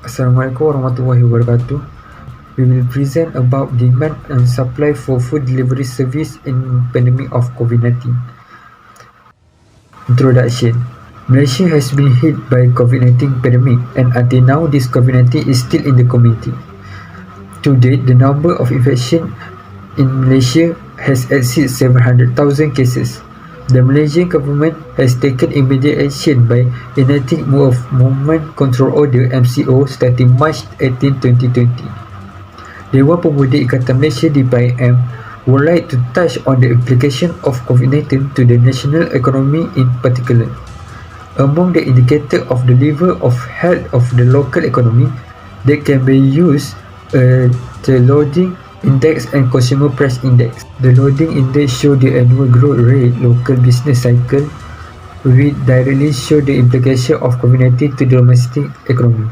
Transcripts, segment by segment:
Assalamualaikum warahmatullahi wabarakatuh. We will present about demand and supply for food delivery service in pandemic of COVID-19. Introduction. Malaysia has been hit by COVID-19 pandemic, and until now this COVID-19 is still in the community. To date, the number of infection in Malaysia has exceeded 700,000 cases. The Malaysian government has taken immediate action by enacting Movement Control Order (MCO) starting March 18, 2020. Dewan Pemuda Ikatan Malaysia (DPIM) would like to touch on the implication of COVID-19 to the national economy in particular. Among the indicators of the level of health of the local economy that can be used are the loading index and consumer price index. The loading index shows the annual growth rate local business cycle, which directly show the implication of COVID-19 to the domestic economy.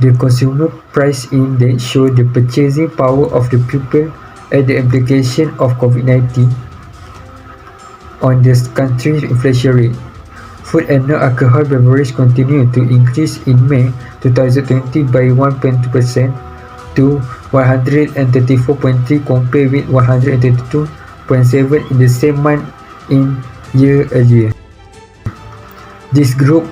The consumer price index shows the purchasing power of the people and the implication of COVID-19 on the country's inflation rate. Food and non-alcohol beverage continued to increase in May 2020 by 1.2% to 134.3 compared with 132.7 in the same month in year earlier. This group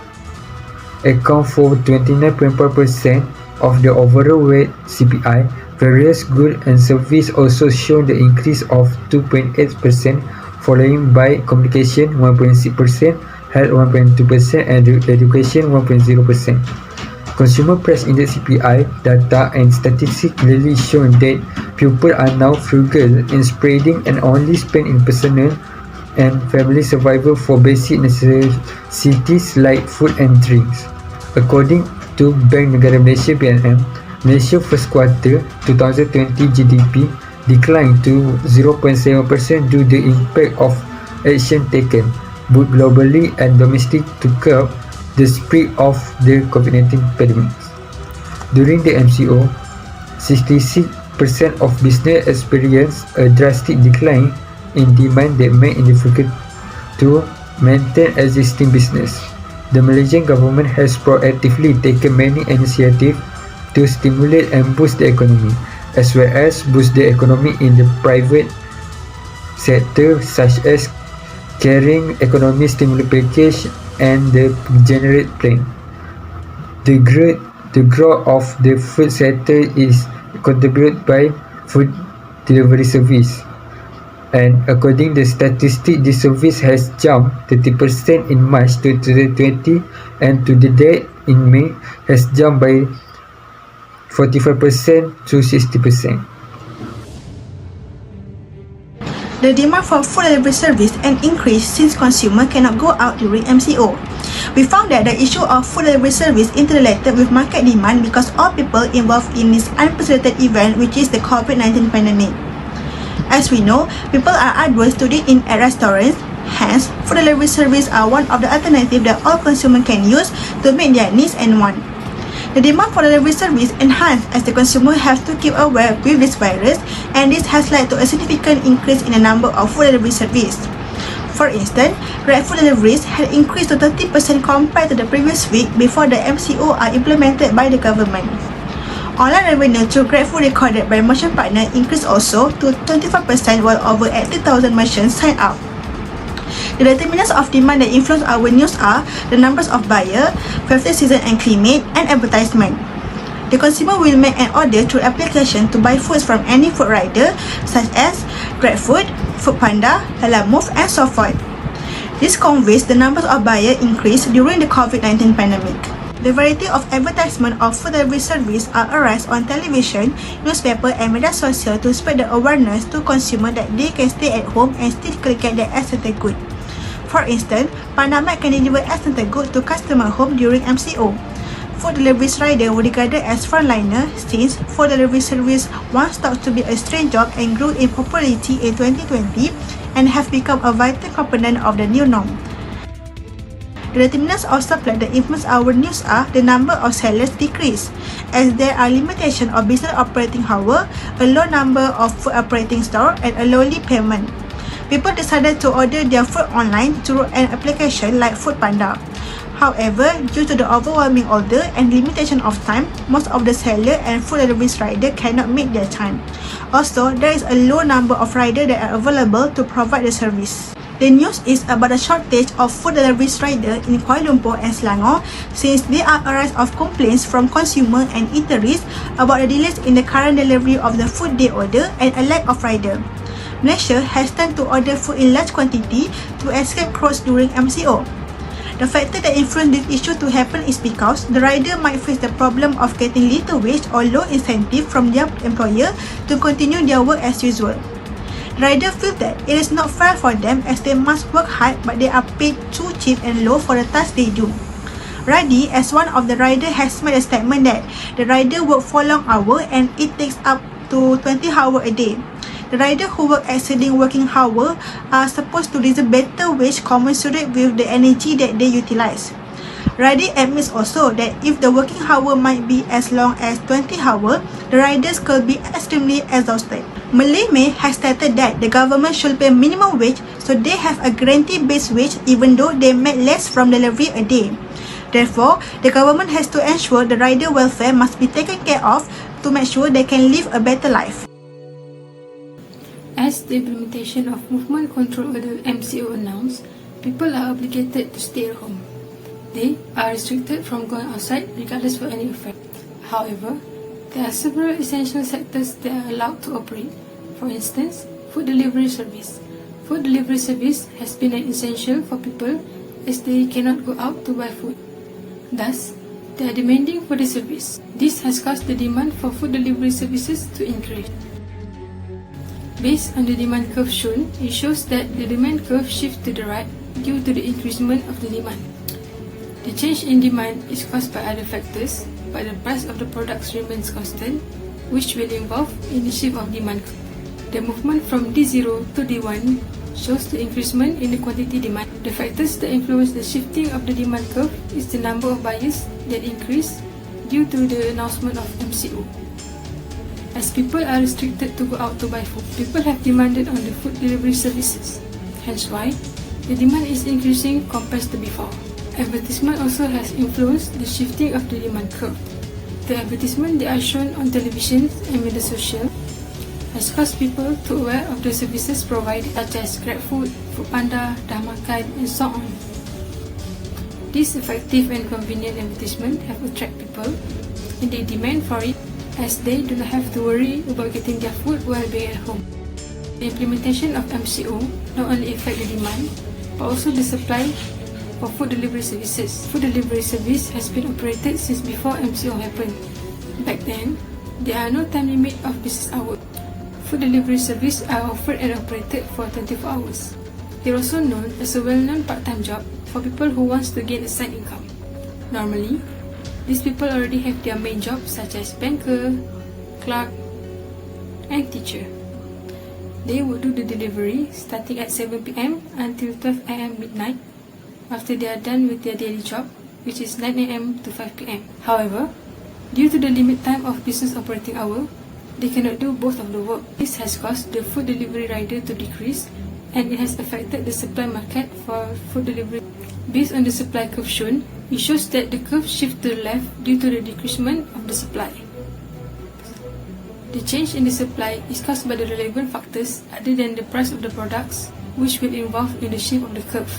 account for 29.4% of the overall weight CPI. Various goods and services also show the increase of 2.8%, followed by communication 1.6%, health 1.2%, and education 1.0%. Consumer Price Index (CPI) data and statistics clearly show that people are now frugal in spending and only spend in personal and family survival for basic necessities like food and drinks. According to Bank Negara Malaysia (BNM), Malaysia first quarter 2020 GDP declined to 0.7% due to the impact of action taken both globally and domestic to curb the spread of the COVID-19 pandemic. During the MCO, 66% of business experienced a drastic decline in demand that made it difficult to maintain existing business. The Malaysian government has proactively taken many initiatives to stimulate and boost the economy, as well as boost the economy in the private sector, such as carrying economic stimulus package and the generate plan. The growth of the food sector is contributed by food delivery service, and according to statistics, this service has jumped 30% in March 2020, and to the date in May has jumped by 45% to 60%. The demand for food delivery service and increased since consumers cannot go out during MCO. We found that the issue of food delivery service interrelated with market demand because all people involved in this unprecedented event, which is the COVID-19 pandemic. As we know, people are adverse to eating at restaurants, hence food delivery service are one of the alternatives that all consumers can use to meet their needs and wants. The demand for delivery service enhanced as the consumer have to keep aware with this virus, and this has led to a significant increase in the number of food delivery service. For instance, Grab food deliveries had increased to 30% compared to the previous week before the MCO are implemented by the government. Online revenue through Grab food recorded by merchant partner increased also to 25%, while over 80,000 merchants signed up. The determinants of demand that influence our news are the numbers of buyers, festive season and climate, and advertisement. The consumer will make an order through application to buy foods from any food rider such as GrabFood, Foodpanda, Lalamove, and so forth. This conveys the numbers of buyers increased during the COVID-19 pandemic. The variety of advertisement of food delivery service are arise on television, newspaper, and media social to spread the awareness to consumers that they can stay at home and still get their essential good. For instance, Pandamart can deliver essential good to customer home during MCO. Food delivery rider were regarded as frontliner since food delivery service once thought to be a strange job and grew in popularity in 2020 and have become a vital component of the new norm. The determinants of supply that influence our news are the number of sellers decrease, as there are limitations of business operating hours, a low number of food operating stores, and a lowly payment. People decided to order their food online through an application like Foodpanda. However, due to the overwhelming order and limitation of time, most of the seller and food delivery rider cannot meet their time. Also, there is a low number of riders that are available to provide the service. The news is about the shortage of food delivery riders in Kuala Lumpur and Selangor since there are a rise of complaints from consumers and eateries about the delays in the current delivery of the food they order and a lack of rider. Malaysia has turned to order food in large quantity to escape crowds during MCO. The factor that influenced this issue to happen is because the rider might face the problem of getting little wage or low incentive from their employer to continue their work as usual. The rider feel that it is not fair for them as they must work hard but they are paid too cheap and low for the task they do. Radi, as one of the rider, has made a statement that the rider work for long hours and it takes up to 20 hours a day. The rider who work exceeding working hours are supposed to receive better wage commensurate with the energy that they utilize. Radi admits also that if the working hour might be as long as 20 hours, the riders could be extremely exhausted. Malay May has stated that the government should pay minimum wage so they have a guaranteed base wage even though they make less from delivery a day. Therefore, the government has to ensure the rider welfare must be taken care of to make sure they can live a better life. As the implementation of Movement Control Order MCO announced, people are obligated to stay at home. They are restricted from going outside regardless of any effect. However, there are several essential sectors that are allowed to operate. For instance, food delivery service. Food delivery service has been an essential for people as they cannot go out to buy food. Thus, they are demanding for the service. This has caused the demand for food delivery services to increase. Based on the demand curve shown, it shows that the demand curve shifts to the right due to the increasement of the demand. The change in demand is caused by other factors, but the price of the products remains constant, which will involve in the shift of demand. The movement from D0 to D1 shows the increasement in the quantity demand. The factors that influence the shifting of the demand curve is the number of buyers that increase due to the announcement of MCO. As people are restricted to go out to buy food, people have demanded on the food delivery services. Hence why the demand is increasing compared to before. Advertisement also has influenced the shifting of the demand curve. The advertisement that are shown on television and media social has caused people to aware of the services provided such as GrabFood, Foodpanda, Dah Makan and so on. This effective and convenient advertisement have attracted people and they demand for it as they do not have to worry about getting their food while being at home. The implementation of MCO not only affect the demand, but also the supply of food delivery services. Food delivery service has been operated since before MCO happened. Back then, there are no time limit of business hours. Food delivery service are offered and operated for 24 hours. They are also known as a well-known part-time job for people who wants to gain a side income. Normally, these people already have their main jobs such as banker, clerk, and teacher. They would do the delivery starting at 7 p.m. until 12 a.m. midnight after they are done with their daily job, which is 9 a.m. to 5 p.m. However, due to the limit time of business operating hour, they cannot do both of the work. This has caused the food delivery rider to decrease and it has affected the supply market for food delivery. Based on the supply curve shown, it shows that the curve shifts to the left due to the decreasement of the supply. The change in the supply is caused by the relevant factors other than the price of the products, which will involve in the shape of the curve.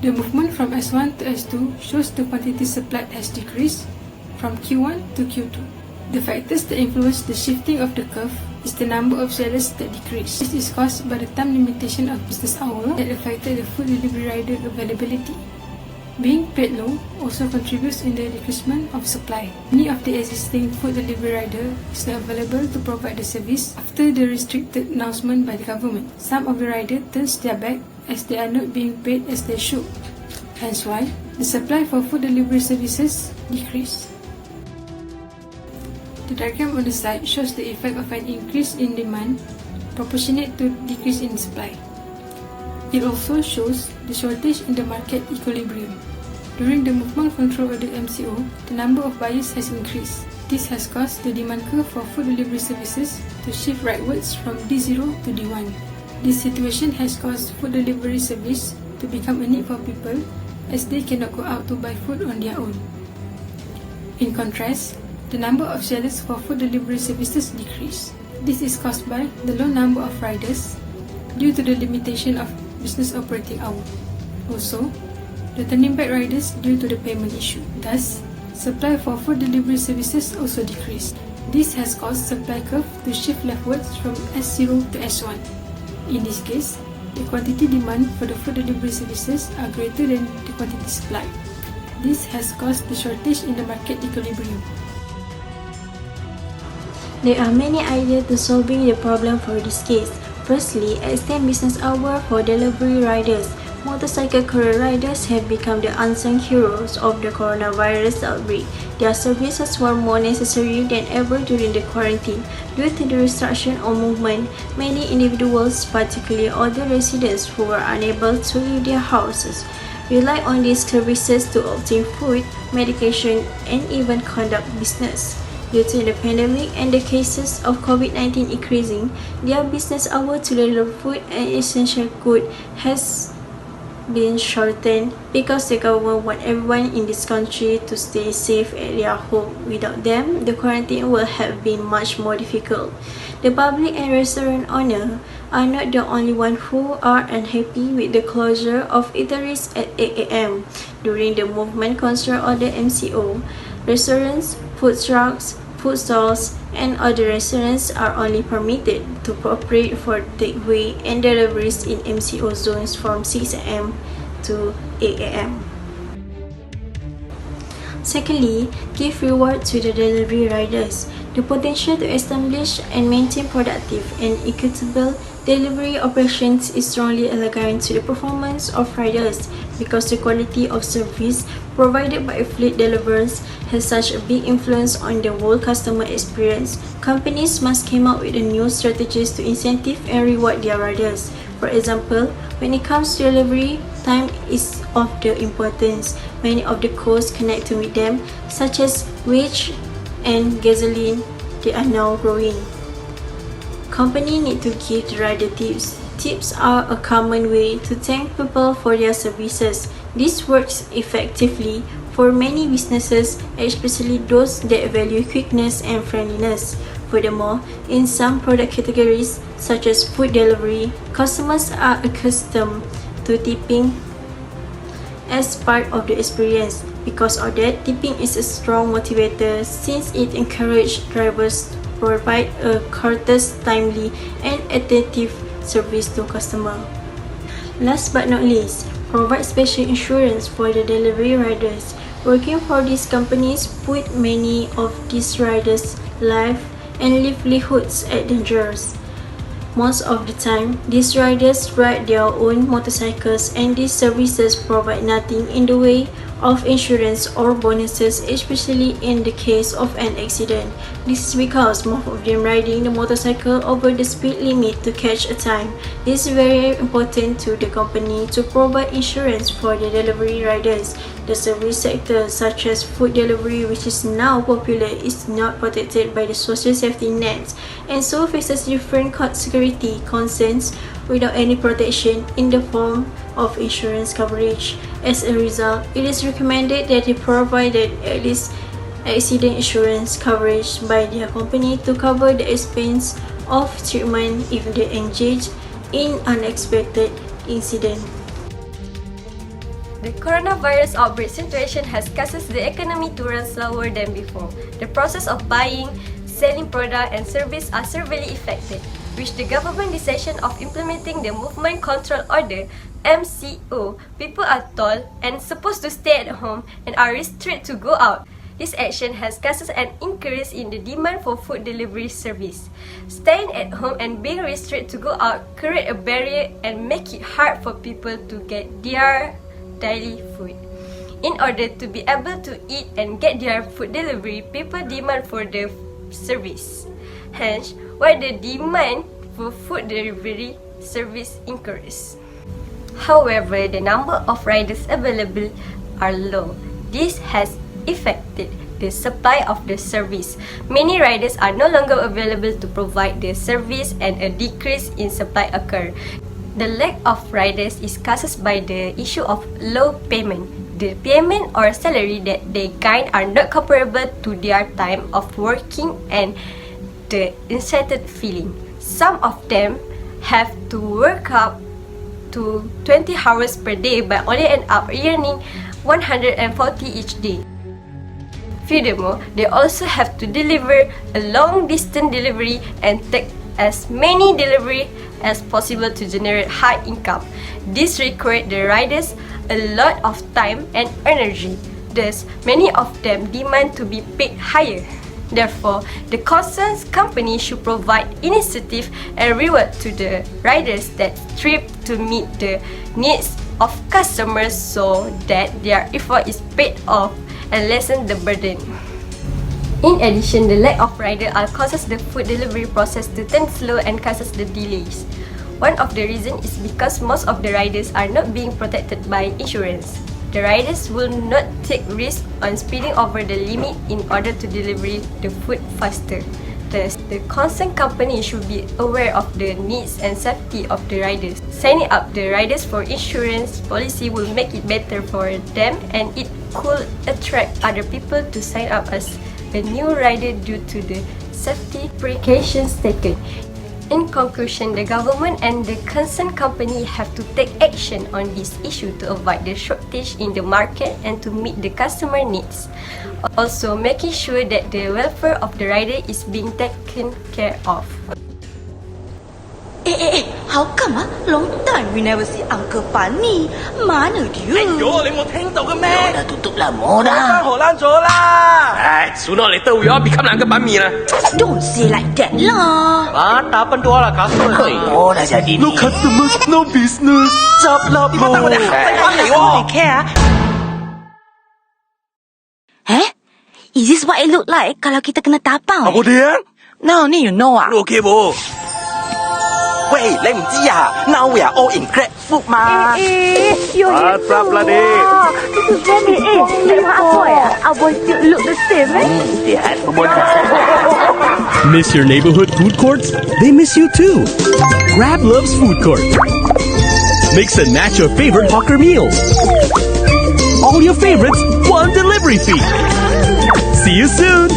The movement from S1 to S2 shows the quantity supplied has decreased from Q1 to Q2. The factors that influence the shifting of the curve is the number of sellers that decrease. This is caused by the time limitation of business hours that affected the food delivery rider availability. Being paid low also contributes in the decreasement of supply. Many of the existing food delivery riders is not available to provide the service after the restricted announcement by the government. Some of the riders turns their back as they are not being paid as they should. Hence why the supply for food delivery services decreased. The diagram on the side shows the effect of an increase in demand proportionate to decrease in supply. It also shows the shortage in the market equilibrium. During the movement control of the MCO, the number of buyers has increased. This has caused the demand curve for food delivery services to shift rightwards from D0 to D1. This situation has caused food delivery service to become a need for people as they cannot go out to buy food on their own. In contrast, the number of sellers for food delivery services decreased. This is caused by the low number of riders due to the limitation of business operating hours. Also, the turning back riders due to the payment issue. Thus, supply for food delivery services also decreased. This has caused supply curve to shift leftwards from S0 to S1. In this case, the quantity demand for the food delivery services are greater than the quantity supply. This has caused the shortage in the market equilibrium. There are many ideas to solving the problem for this case. Firstly, extend business hour for delivery riders. Motorcycle courier riders have become the unsung heroes of the coronavirus outbreak. Their services were more necessary than ever during the quarantine. Due to the restriction of movement, many individuals, particularly older residents who were unable to leave their houses, rely on these services to obtain food, medication, and even conduct business. Due to the pandemic and the cases of COVID-19 increasing, their business hour to deliver food and essential goods has been shortened because the government wants everyone in this country to stay safe at their home. Without them, the quarantine would have been much more difficult. The public and restaurant owners are not the only ones who are unhappy with the closure of eateries at 8 a.m. during the movement control order MCO. Restaurants, food trucks, food stalls, and other restaurants are only permitted to operate for takeaway and deliveries in MCO zones from 6 a.m. to 8 a.m. Secondly, give reward to the delivery riders. The potential to establish and maintain productive and equitable delivery operations is strongly aligned to the performance of riders because the quality of service provided by fleet delivers has such a big influence on the whole customer experience. Companies must come up with new strategies to incentive and reward their riders. For example, when it comes to delivery, time is of the importance. Many of the costs connected with them, such as wage and gasoline, they are now growing. Companies need to give the rider tips. Tips are a common way to thank people for their services. This works effectively for many businesses, especially those that value quickness and friendliness. Furthermore, in some product categories, such as food delivery, customers are accustomed to tipping as part of the experience. Because of that, tipping is a strong motivator since it encourages drivers to provide a courteous, timely, and attentive service to customers. Last but not least, provide special insurance for the delivery riders. Working for these companies put many of these riders' lives and livelihoods at danger. Most of the time, these riders ride their own motorcycles and these services provide nothing in the way of insurance or bonuses, especially in the case of an accident. This is because most of them riding the motorcycle over the speed limit to catch a time. This is very important to the company to provide insurance for the delivery riders. The service sector such as food delivery, which is now popular, is not protected by the social safety nets and so faces different security concerns without any protection in the form of insurance coverage. As a result, it is recommended that they provided at least accident insurance coverage by their company to cover the expense of treatment if they engage in unexpected incident. The coronavirus outbreak situation has caused the economy to run slower than before. The process of buying, selling product and service are severely affected, which the government decision of implementing the Movement Control Order MCO, people are told and supposed to stay at home and are restricted to go out. This action has caused an increase in the demand for food delivery service. Staying at home and being restricted to go out create a barrier and make it hard for people to get their daily food. In order to be able to eat and get their food delivery, people demand for the service. Hence, why the demand for food delivery service increases. However, the number of riders available are low. This has affected the supply of the service. Many riders are no longer available to provide the service and a decrease in supply occurs. The lack of riders is caused by the issue of low payment. the payment or salary that they gain are not comparable to their time of working and the excited feeling. Some of them have to work up to 20 hours per day but only end up earning 140 each day. Furthermore, they also have to deliver a long distance delivery and take as many delivery as possible to generate high income. This requires the riders a lot of time and energy. Thus, many of them demand to be paid higher. Therefore, the concerned company should provide incentive and reward to the riders that strive to meet the needs of customers so that their effort is paid off and lessen the burden. In addition, the lack of rider causes the food delivery process to turn slow and causes the delays. One of the reasons is because most of the riders are not being protected by insurance. The riders will not take risks on speeding over the limit in order to deliver the food faster. Thus, the concerned company should be aware of the needs and safety of the riders. Signing up the riders for insurance policy will make it better for them and it could attract other people to sign up as a new rider due to the safety precautions taken. In conclusion, the government and the concerned company have to take action on this issue to avoid the shortage in the market and to meet the customer needs. Also, making sure that the welfare of the rider is being taken care of. How come long time we never see Uncle Bunny? Mana dia? 你冇聽到嘅咩？ Dah tutup lama 翻 dah. 荷蘭咗啦！唉，sooner or later we all become 兩個版面啦。 Don't say like that lah. Harapan doa lah customer. Oh, dah jadi No ni. customers, no business. 執笠咯。點解等我哋行翻嚟喎 care? Is this what it look like kalau kita kena tapau? Apa dia? No, ni you know ah. Lu okay 冇？喂，你唔知啊？Now we are all in Grab Food 嘛。What's up, bloody? This is Jenny. You are boy. Our boy still look the same, Sihat, pembuat Miss your neighborhood food courts? They miss you too. Grab loves food court. Mix and match your favorite hawker meals. All your favorites, one delivery fee. See you soon.